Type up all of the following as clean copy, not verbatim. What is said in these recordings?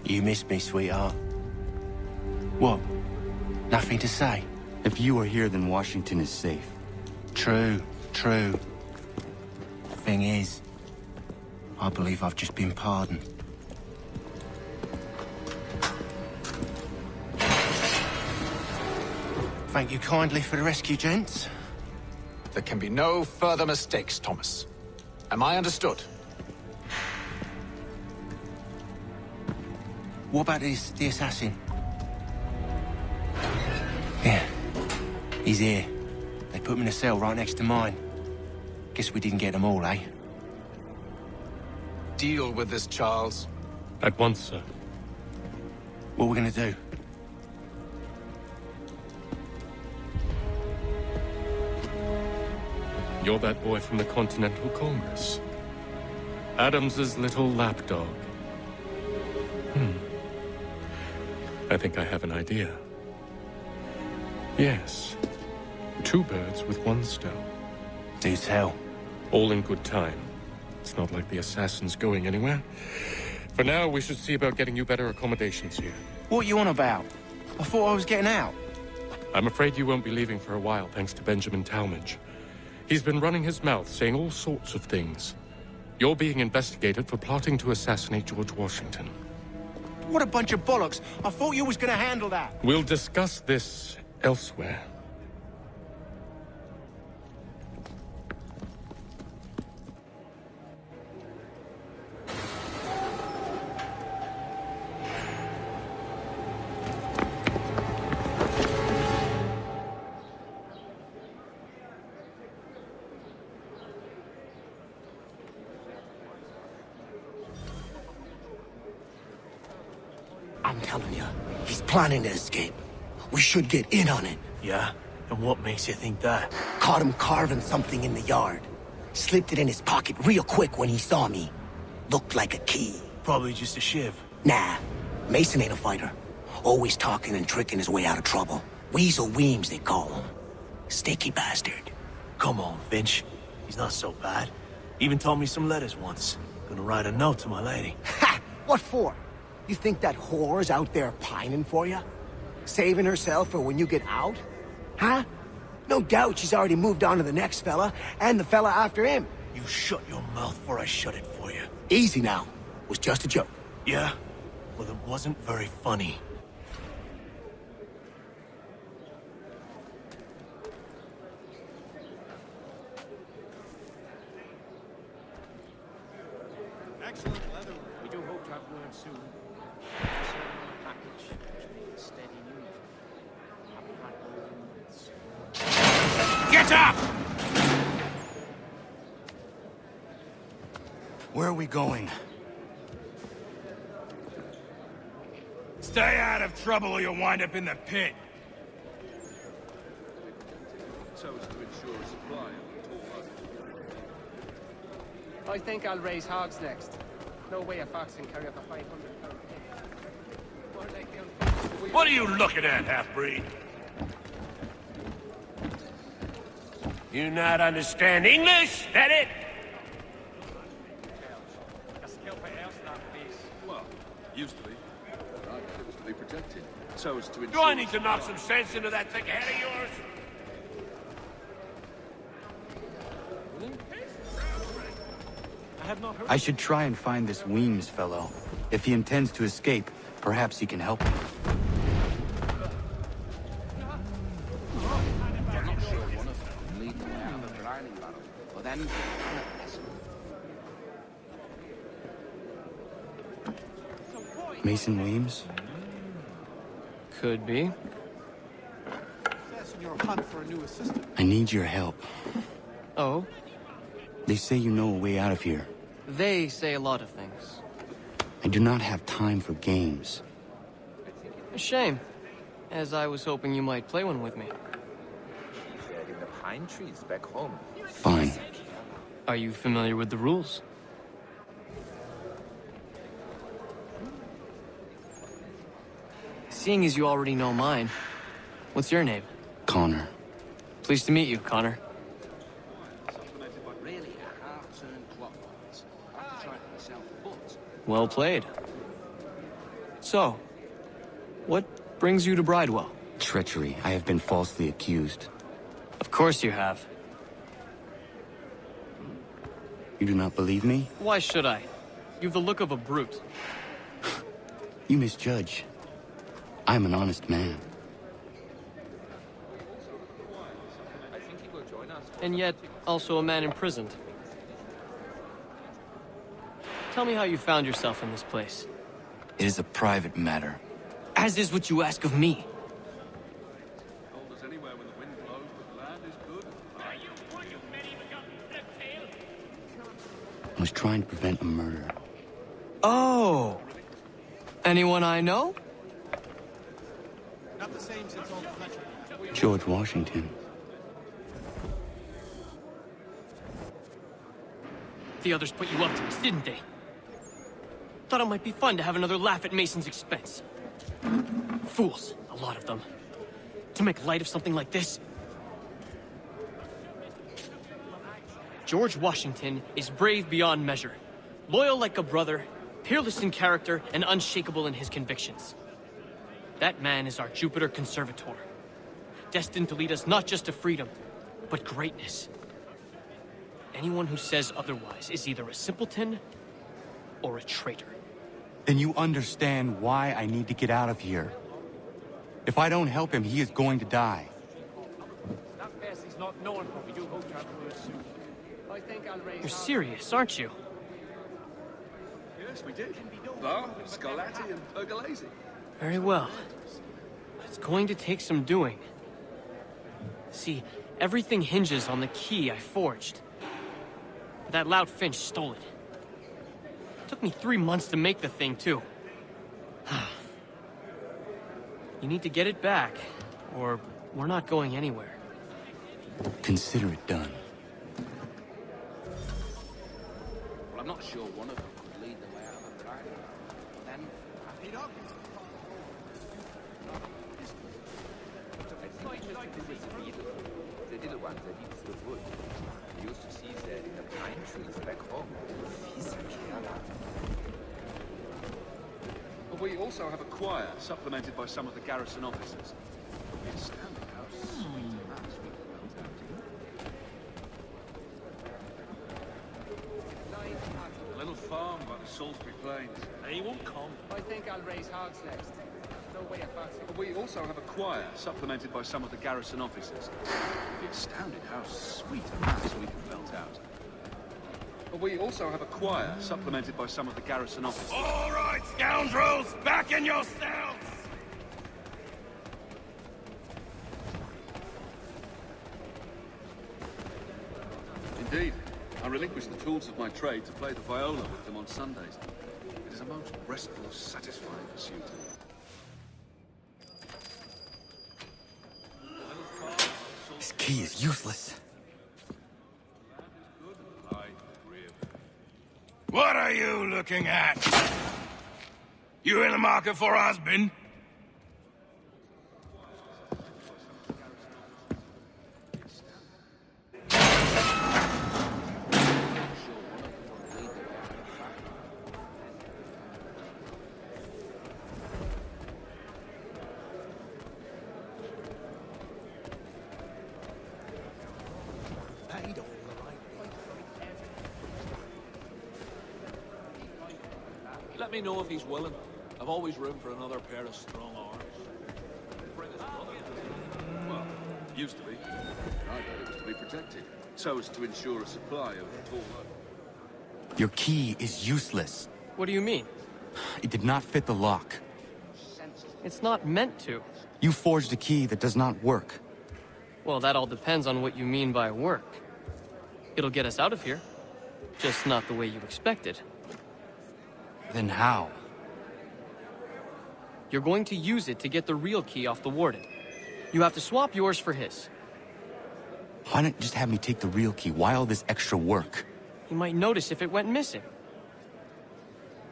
You missed me, sweetheart. What? Nothing to say? If you are here, then Washington is safe. True, true. Thing is, I believe I've just been pardoned. Thank you kindly for the rescue, gents. There can be no further mistakes, Thomas. Am I understood? What about the assassin? Yeah, he's here. They put him in a cell right next to mine. Guess we didn't get them all, eh? Deal with this, Charles. At once, sir. What are we gonna do? You're that boy from the Continental Congress. Adams's little lapdog. I think I have an idea. Yes. 2 birds with 1 stone. Do tell. All in good time. It's not like the assassin's going anywhere. For now, we should see about getting you better accommodations here. What you on about? I thought I was getting out. I'm afraid you won't be leaving for a while, thanks to Benjamin Talmadge. He's been running his mouth, saying all sorts of things. You're being investigated for plotting to assassinate George Washington. What a bunch of bollocks. I thought you was gonna handle that. We'll discuss this elsewhere. I'm telling you, he's planning to escape. We should get in on it. Yeah? And what makes you think that? Caught him carving something in the yard. Slipped it in his pocket real quick when he saw me. Looked like a key. Probably just a shiv. Nah, Mason ain't a fighter. Always talking and tricking his way out of trouble. Weasel Weems, they call him. Sticky bastard. Come on, Finch. He's not so bad. Even taught me some letters once. Gonna write a note to my lady. Ha! What for? You think that whore's out there pining for you? Saving herself for when you get out? Huh? No doubt she's already moved on to the next fella, and the fella after him. You shut your mouth before I shut it for you. Easy now. Was just a joke. Yeah? Well, it wasn't very funny. Excellent leather. We do hope to have word soon. Package, which means steady news. Haven't had word in months. Get up! Where are we going? Stay out of trouble or you'll wind up in the pit. So as to ensure a supply of tall. I think I'll raise hogs next. No way a fox can carry up a 500-pound pig. What are you looking at, half-breed? You not understand English? That it? Well, used to be. Right, it was to be protected. So as to ensure... Do I need to knock some sense into that thick head of yours? I should try and find this Weems fellow. If he intends to escape, perhaps he can help me. I'm not sure one of them can lead the way out of the drowning battle. But then... Mason Weems? Could be. You're on hunt for a new assistant. I need your help. Oh? They say you know a way out of here. They say a lot of things. I do not have time for games. A shame, as I was hoping you might play one with me. In the pine trees back home. Fine. Are you familiar with the rules? Seeing as you already know mine, what's your name? Connor. Pleased to meet you, Connor. Really a half-turned clockwise. I've tried it myself, but... Well played. So, what brings you to Bridewell? Treachery. I have been falsely accused. Of course you have. You do not believe me? Why should I? You've the look of a brute. You misjudge. I'm an honest man. And yet, also a man imprisoned. Tell me how you found yourself in this place. It is a private matter. As is what you ask of me. I was trying to prevent a murder. Oh! Anyone I know? George Washington. The others put you up to this, didn't they? Thought it might be fun to have another laugh at Mason's expense. Fools, a lot of them. To make light of something like this. George Washington is brave beyond measure, loyal like a brother, peerless in character, and unshakable in his convictions. That man is our Jupiter Conservator, destined to lead us not just to freedom, but greatness. Anyone who says otherwise is either a simpleton or a traitor. Then you understand why I need to get out of here. If I don't help him, he is going to die. You're serious, aren't you? Yes, we did. Bar, Scarlatti, and Pergolesi. Very well. But it's going to take some doing. See, everything hinges on the key I forged. But that loud Finch stole it. Took me 3 months to make the thing, too. You need to get it back, or we're not going anywhere. Consider it done. Well, I'm not sure one of them could lead the way out of the garden. Then, they did it once, they used the wood. You used to see that in the pine trees back home. But we also have a choir, supplemented by some of the garrison officers. It's astounding how sweet a mass we can melt out to. A little farm by the Salisbury Plains. He won't come. I think I'll raise hogs next. No way I fancy. But we also have a choir, supplemented by some of the garrison officers. It's astounding how sweet a mass we can melt out. But we also have a choir, supplemented by some of the garrison officers. All right, scoundrels, back in your cells! Indeed. I relinquish the tools of my trade to play the viola with them on Sundays. It is a most restful, satisfying pursuit. This key is useless. What are you looking at? You in the market for a husband? Let me know if he's willing. I've always room for another pair of strong arms. Well, used to be. I got it to be protected, so as to ensure a supply of tall oak. Your key is useless. What do you mean? It did not fit the lock. It's not meant to. You forged a key that does not work. Well, that all depends on what you mean by work. It'll get us out of here. Just not the way you expected. Then how? You're going to use it to get the real key off the warden. You have to swap yours for his. Why not just have me take the real key? Why all this extra work? He might notice if it went missing.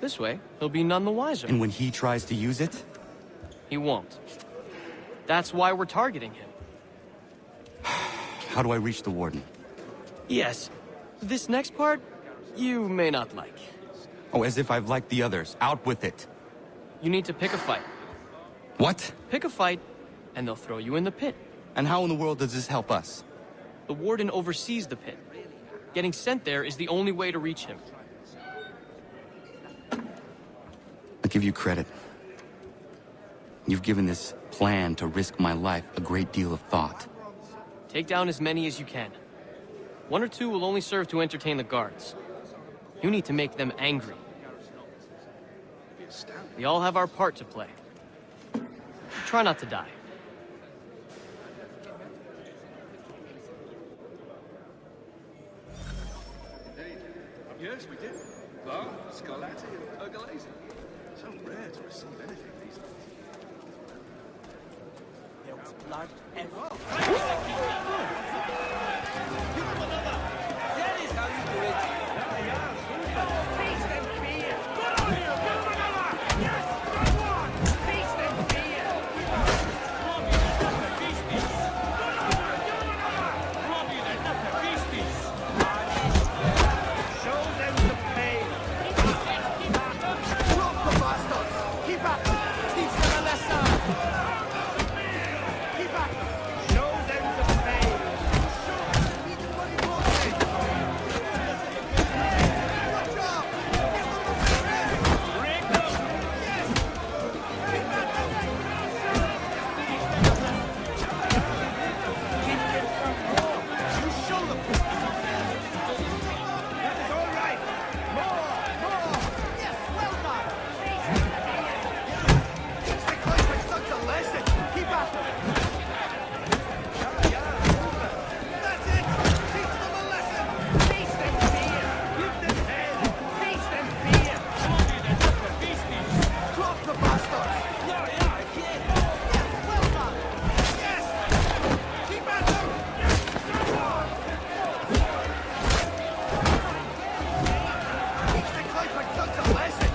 This way, he'll be none the wiser. And when he tries to use it? He won't. That's why we're targeting him. How do I reach the warden? Yes. This next part, you may not like. Oh, as if I've liked the others. Out with it. You need to pick a fight. What? Pick a fight, and they'll throw you in the pit. And how in the world does this help us? The warden oversees the pit. Getting sent there is the only way to reach him. I give you credit. You've given this plan to risk my life a great deal of thought. Take down as many as you can. 1 or 2 will only serve to entertain the guards. You need to make them angry. We all have our part to play. Try not to die. Yes, we did. Bar, Scarlatti, and Elgato. So rare to receive anything these days. There was blood everywhere. That is how you do it. Feast and beer. Yes, feast and beer. Show them the pain. Drop the bastards. Keep up. Teach them a lesson. Keep up. Show them the pain. Break them. You show them. That is all right. More. Yes, well done. Teach the convicts such a lesson. Keep up. That's it. Teach them a lesson. Feast and beer. Give them hell. Feast and beer. Drop the bastards. Yes, well done. Yes. Keep at them. Teach the convicts such a lesson.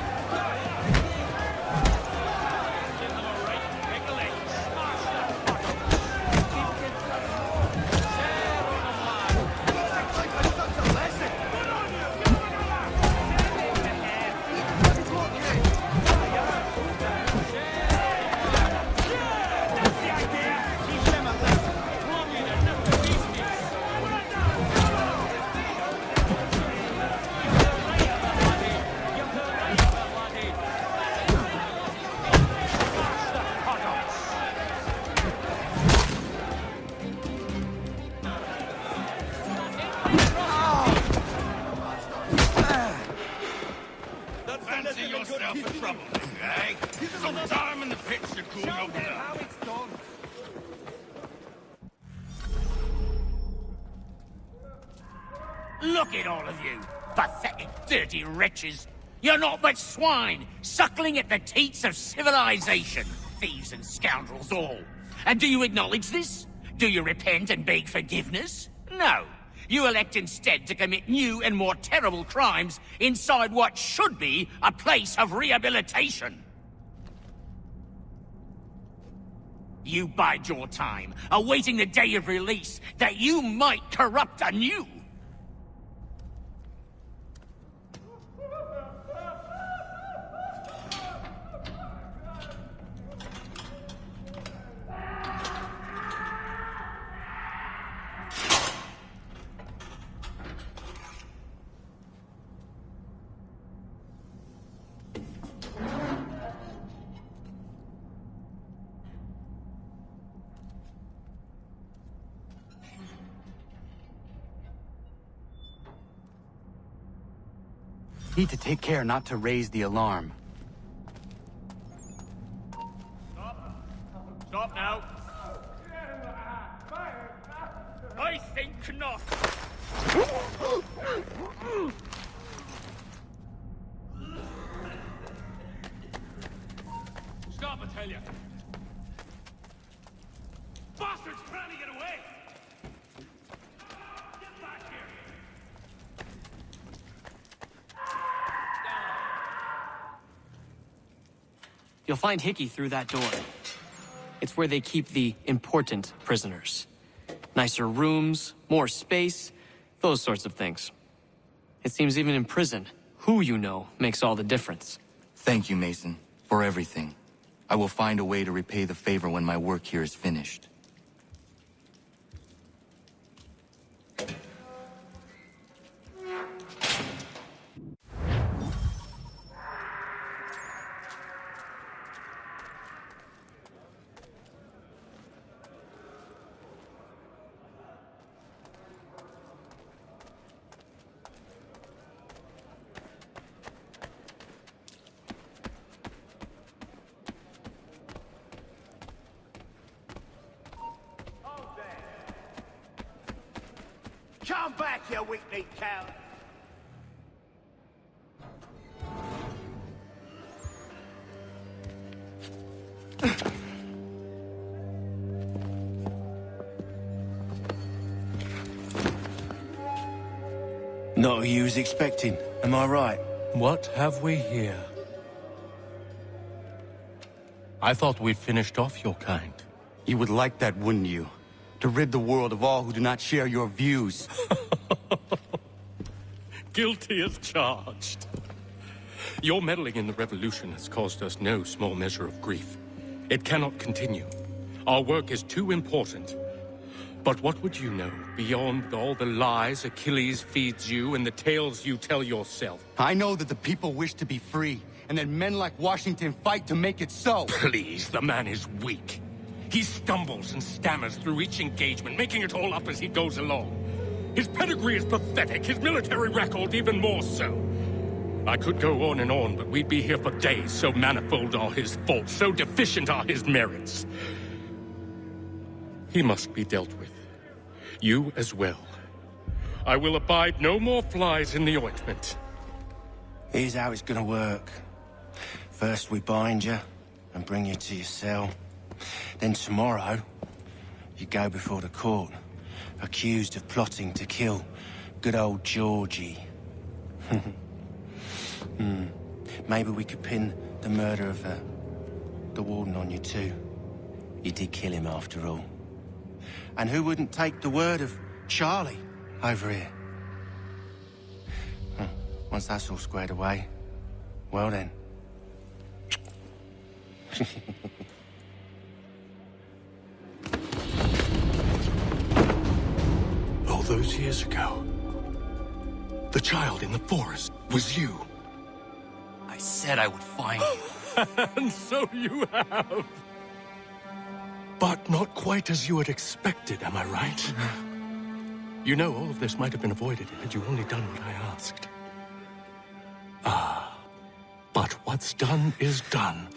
Fancy yourself a trouble, eh? Some time in the pits to cool your blood. Look at all of you, pathetic, dirty wretches. You're not but swine, suckling at the teats of civilization. Thieves and scoundrels all. And do you acknowledge this? Do you repent and beg forgiveness? No. You elect instead to commit new and more terrible crimes inside what should be a place of rehabilitation. You bide your time, awaiting the day of release, that you might corrupt anew. Need to take care not to raise the alarm. Stop now. I think not. Stop, I tell you. Bastards trying to get away! Get back here! You'll find Hickey through that door. It's where they keep the important prisoners. Nicer rooms, more space, those sorts of things. It seems even in prison, who you know makes all the difference. Thank you, Mason. For everything. I will find a way to repay the favor when my work here is finished. Come back, you weak-kneed coward! Not who you was expecting, am I right? What have we here? I thought we'd finished off your kind. You would like that, wouldn't you? To rid the world of all who do not share your views. Guilty as charged. Your meddling in the revolution has caused us no small measure of grief. It cannot continue. Our work is too important. But what would you know beyond all the lies Achilles feeds you and the tales you tell yourself? I know that the people wish to be free, and that men like Washington fight to make it so. Please, the man is weak. He stumbles and stammers through each engagement, making it all up as he goes along. His pedigree is pathetic, his military record even more so. I could go on and on, but we'd be here for days, so manifold are his faults, so deficient are his merits. He must be dealt with. You as well. I will abide no more flies in the ointment. Here's how it's gonna work. First we bind you and bring you to your cell. Then tomorrow, you go before the court, accused of plotting to kill good old Georgie. Maybe we could pin the murder of the warden on you too. You did kill him after all. And who wouldn't take the word of Charlie over here? Once that's all squared away, well then. All those years ago, the child in the forest was you. I said I would find you. And so you have. But not quite as you had expected, am I right? You know, all of this might have been avoided had you only done what I asked. But what's done is done.